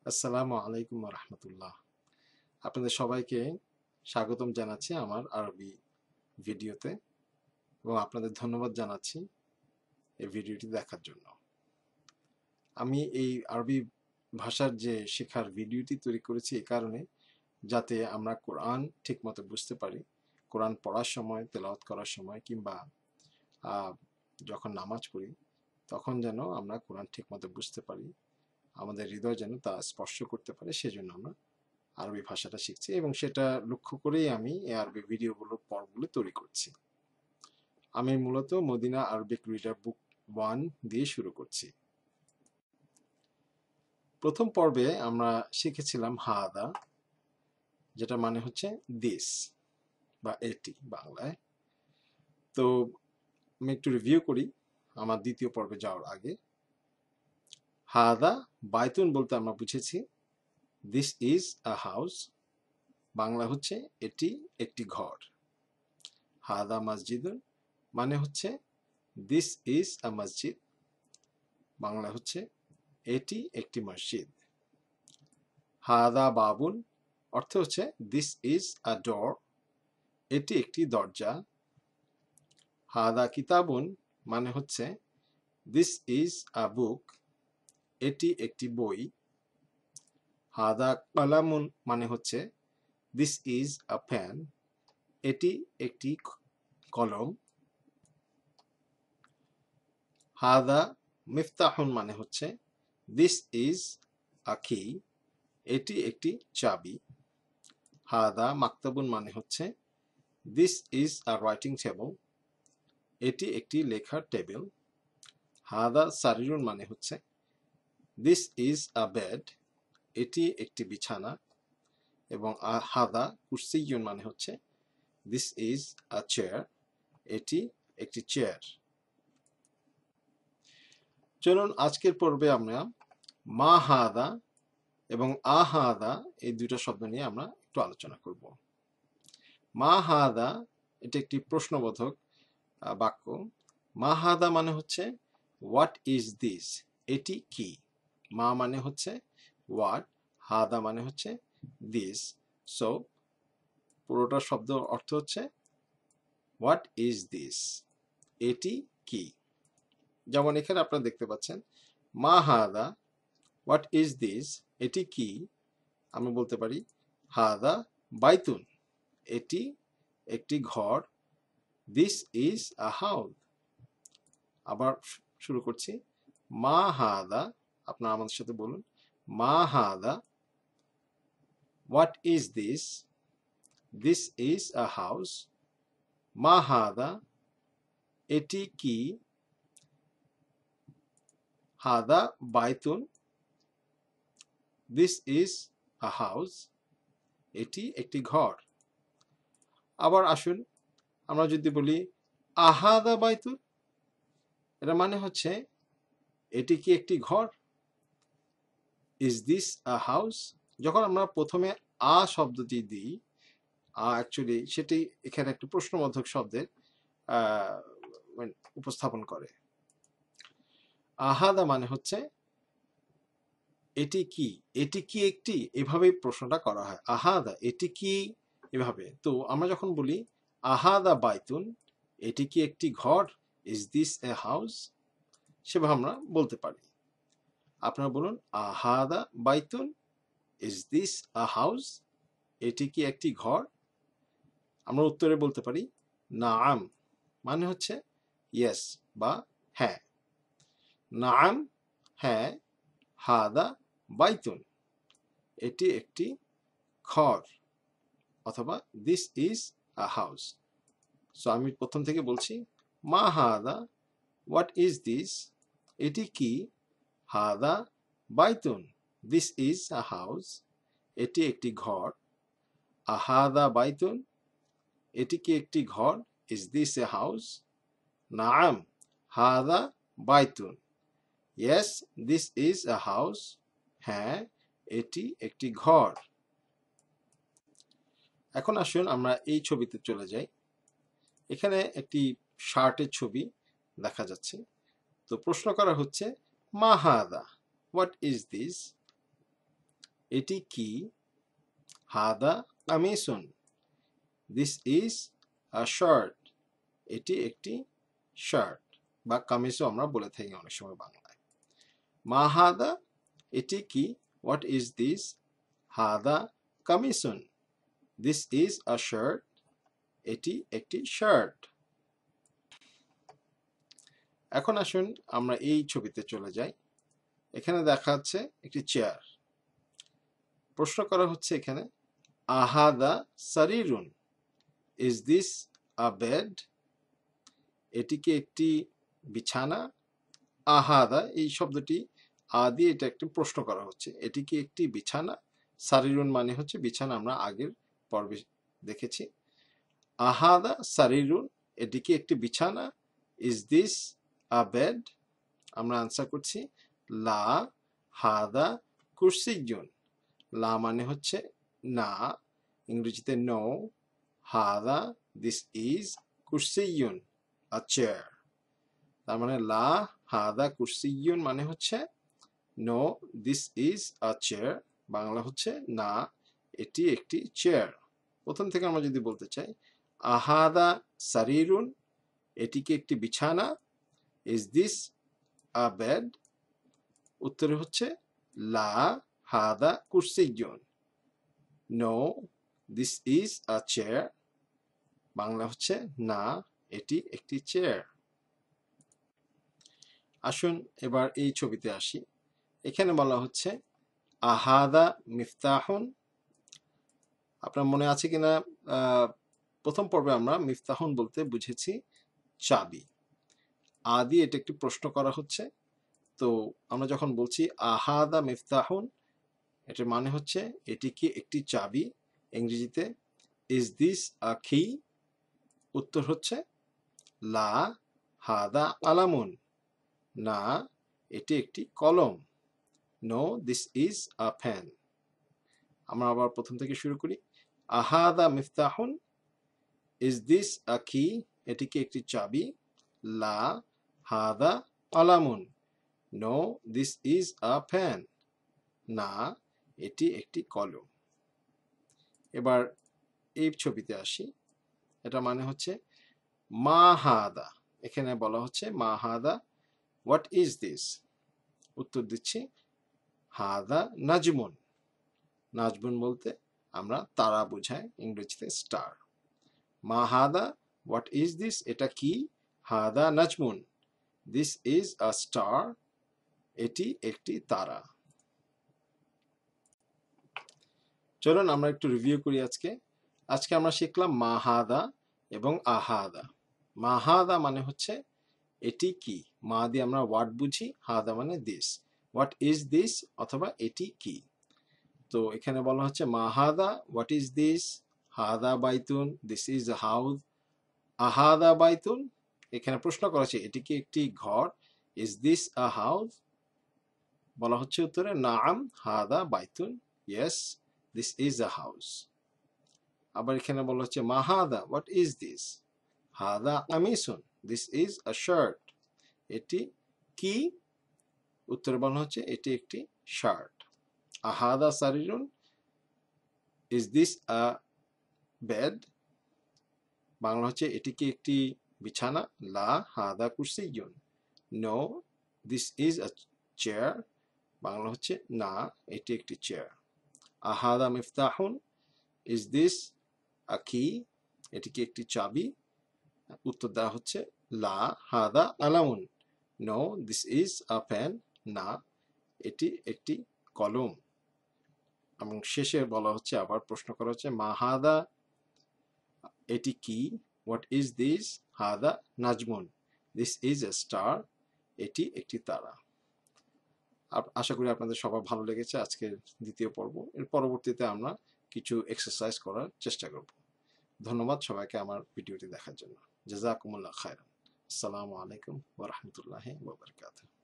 আসসালামু আলাইকুম ওয়া রাহমাতুল্লাহ। আপনাদের সবাইকে স্বাগতম জানাচ্ছি আমার আরবি ভিডিওতে এবং আপনাদের ধন্যবাদ জানাচ্ছি এই ভিডিওটি দেখার জন্য। আমি এই আরবি ভাষার যে শেখার ভিডিওটি তৈরি করেছি এই কারণে, যাতে আমরা কোরআন ঠিকমতো বুঝতে পারি। কোরআন পড়ার সময়, তেলাওয়াত করার সময় কিংবা আহ, যখন নামাজ পড়ি তখন যেন আমরা কোরআন ঠিকমতো বুঝতে পারি, আমাদের হৃদয় যেন তা স্পর্শ করতে পারে। সেজন্য আমরা আরবি ভাষাটা শিখছি এবং সেটা লক্ষ্য করেই আমি এই আরবি ভিডিওগুলোর পর্বগুলো তৈরি করছি। আমি মূলত মদিনা আরবিক রিডার বুক 1 দিয়ে শুরু করছি। প্রথম পর্বে আমরা শিখেছিলাম হাদা, যেটা মানে হচ্ছে দিস বা এটি বাংলায়। তো আমি একটু রিভিউ করি আমার দ্বিতীয় পর্বে যাওয়ার আগে। হাদা বাইতুন বলতে আমরা বুঝেছি this is a house, Bangla হচ্ছে এটি একটি ঘর। হাদা মসজিদুন মানে হচ্ছে দিস ইজ আ মসজিদ, বাংলা হচ্ছে এটি একটি মসজিদ। হাদা বাবুন অর্থ হচ্ছে দিস ইজ আ ডোর, এটি একটি দরজা। হাদা কিতাবুন মানে হচ্ছে দিস ইজ আ বুক, এটি একটি বই। হাদা কলামুন মানে হচ্ছে দিস ইজ আ পেন, এটি একটি কলম। হাদা মিফতাহুন মানে হচ্ছে দিস ইজ আ কি, এটি একটি চাবি। হাদা মাকতাবুন মানে হচ্ছে this is a writing table, এটি একটি লেখার টেবিল। হাদা সারিরুন মানে হচ্ছে দিস ইজ আ বেড, এটি একটি বিছানা। এবং হাদা কুরসিয়ুন মানে হচ্ছে দিস ইজ আ চেয়ার, এটি একটি চেয়ার। চলুন আজকের পর্বে আমরা মা হাদা এবং আহাদা এই দুটো শব্দ নিয়ে আমরা একটু আলোচনা করব। মা হাদা এটি একটি প্রশ্নবোধক বাক্য। মা হাদা মানে হচ্ছে হোয়াট ইজ দিস, এটি কি। মা মানে হচ্ছে হোয়াট, হাদা মানে হচ্ছে দিস। সো পুরোটা শব্দ অর্থ হচ্ছে হোয়াট ইজ দিস, এটি কি। যেমন এখানে আপনারা দেখতে পাচ্ছেন মা হাদা, হোয়াট ইজ দিস, এটি কি। আমি বলতে পারি হাদা বাইতুন, এটি একটি ঘর। This is a house. আবার শুরু করছি মা হাদা, আপনারা আমাদের সাথে বলুন মা হাদা, what is this, this is a house. মা হাদা, এটি কি। হাদা বাইতুন, দিস ইজ আ হাউস, এটি একটি ঘর। আবার আসুন আমরা যদি বলি আহাদা বাইতুন, এটা মানে হচ্ছে এটি কি একটি ঘর। ইজ দিস আ হাউস, যখন আমরা প্রথমে আ শব্দটি দিই, অ্যাকচুয়ালি সেটি এখানে একটি প্রশ্নবোধক শব্দের উপস্থাপন করে। আহাদা মানে হচ্ছে এটি কি, এটি কি একটি, এভাবেই প্রশ্নটা করা হয়। আহাদা এটি কি, এভাবে। তো আমরা যখন বলি আহাদা বাইতুন, এটি কি একটি ঘর, ইজ দিস এ হাউস, সেভাবে আমরা বলতে পারি। আপনারা বলুন আহাদা Baitun, is this a house, এটি কি একটি ঘর। আমরা উত্তরে বলতে পারি নাআম, মানে হচ্ছে ইয়েস বা হ্যাঁ। নাআম হ্যাঁ, হাদা বাইতুন, এটি একটি ঘর, অথবা this is a house. So আমি প্রথম থেকে বলছি মা হাদা, হোয়াট ইজ দিস, এটি কি। হাদা বাইতুন, দিস ইজ আ হাউস, এটি একটি ঘর। আহাদা বাইতুন, এটি কি একটি ঘর, ইজ দিস এ হাউস। নাআম হাদা বাইতুন, yes this is a house, হ্যাঁ এটি একটি ঘর। এখন আসুন আমরা এই ছবিতে চলে যাই। এখানে একটি শার্টের ছবি দেখা যাচ্ছে। তো প্রশ্ন করা হচ্ছে মা হাদা, হোয়াট ইজ দিস। এটি কি? হাদা কামিসুন, দিস ইজ আ শার্ট, এটি একটি শার্ট বা কামিজও আমরা বলে থাকি অনেক সময় বাংলায়। মা হাদা, এটি কি? What is this? হাদা কামিসুন, দিস ইজ আ শার্ট, এটি একটি শার্ট। এখন আসুন আমরা এই ছবিতে চলে যাই। এখানে দেখা যাচ্ছে একটি চেয়ার। প্রশ্ন করা হচ্ছে এখানে, আহাদা সারিরুন, ইজ দিস আ বেড, এটি কি একটি বিছানা? আহাদা এই শব্দটি দিয়ে এটা একটি প্রশ্ন করা হচ্ছে, এটি কি একটি বিছানা? সারিরুন মানে হচ্ছে বিছানা, আমরা আগের পর্বে দেখেছি। আহাদা সারিরুন, এটি কি একটি বিছানা? ইজ দিস আ বেড, আমরা আনসার করছি লা হাদা কুরসিয়ুন। লা মানে হচ্ছে না, ইংরেজিতে নো। হাদা, দিস ইজ, কুরসিয়ুন, আ চেয়ার। তার মানে লা হাদা কুরসিয়ুন মানে হচ্ছে no, this is a chair, Bangla হচ্ছে না, এটি একটি চেয়ার। প্রথম থেকে আমরা যদি বলতে চাই, আহাদা সারিরুন, এটি কি একটি বিছানা? ইজ দিস আ বেড, উত্তরে হচ্ছে লা হাদা কুরসিয়ুন, no, this is a chair, Bangla হচ্ছে না, এটি একটি চেয়ার। আসুন এবার এই ছবিতে আসি। এখানে বলা হচ্ছে আহাদা মিফতাহুন। আপনার মনে আছে কিনা, প্রথম পর্বে আমরা মিফতাহুন বলতে বুঝেছি চাবি। আদি এটা একটি প্রশ্ন করা হচ্ছে। তো আমরা যখন বলছি আহাদা মিফতাহুন, এটার মানে হচ্ছে এটি কি একটি চাবি, ইংরেজিতে ইজ দিস আ কি, উত্তর হচ্ছে লা হাদা কালামুন, না, এটি একটি কলম। No, this is a pen. আমরা আবার প্রথম থেকে শুরু করি। আহাদা মিফতাহুন, ইজ দিস আ কি, এটি কি একটি চাবি? লা হাদা কালামুন, no, this is a pen, না, এটি একটি কলম। এবার এই ছবিতে আসি। এটা মানে হচ্ছে মা হাদা, এখানে বলা হচ্ছে মা হাদা, হোয়াট ইজ দিস, উত্তর দিচ্ছি হাদা নাজমুন। নাজমুন বলতে আমরা তারা বোঝাই, ইংরেজিতে স্টার। মা হাদা, হোয়াট ইজ দিস, এটা কি? হাদা নাজমুন, দিস ইজ আ স্টার, এটি একটি তারা। চলুন আমরা একটু রিভিউ করি আজকে। আজকে আমরা শিখলাম মাহাদা এবং আহাদা। মাহাদা মানে হচ্ছে এটি কি, মা দিয়ে আমরা ওয়াট বুঝি, হাদা মানে দিস, হোয়াট ইজ দিস অথবা এটি কি। তো এখানে বলা হচ্ছে মাহাদা, হোয়াট ইজ দিস, হাদা বাইতুন, this is a house, আহাদা Baitun, এখানে প্রশ্ন করা হচ্ছে এটি কি একটি ঘর, ইজ দিস আ হাউস, বলা হচ্ছে উত্তরে নাম হাদা বাইতুন, yes, this is a house. আবার এখানে বলা হচ্ছে মাহাদা, হোয়াট ইজ দিস, হাদা কামিসুন, দিস ইজ আ শার্ট, এটি কি, উত্তরে বলা হচ্ছে এটি একটি শার্ট। আহাদা সারিরুন, is this a bed, Bangla হচ্ছে এটি কি একটি বিছানা? লা হাদা কুরসিয়ুন, no, this is a chair, Bangla হচ্ছে না, এটি একটি চেয়ার। আহাদা মিফতাহুন, ইজ দিস আ কি, এটি কি একটি চাবি, উত্তর দেওয়া হচ্ছে লা হাদা আলামুন, no, this is a pen, না, এটি একটি কলম। এবং শেষে বলা হচ্ছে, আবার প্রশ্ন করা হচ্ছে মা হাদা, এটি কি, হোয়াট ইজ দিস, হাদা নাজমুন, দিস ইজ এ স্টার, এটি একটি তারা। আশা করি আপনাদের সবার ভালো লেগেছে আজকের দ্বিতীয় পর্ব। এর পরবর্তীতে আমরা কিছু এক্সারসাইজ করার চেষ্টা করব। ধন্যবাদ সবাইকে আমার ভিডিওটি দেখার জন্য। জাযাকুমুল্লাহ খায়রান। আসসালামু আলাইকুম ওয়া রাহমাতুল্লাহি ওয়া বারাকাতুহু।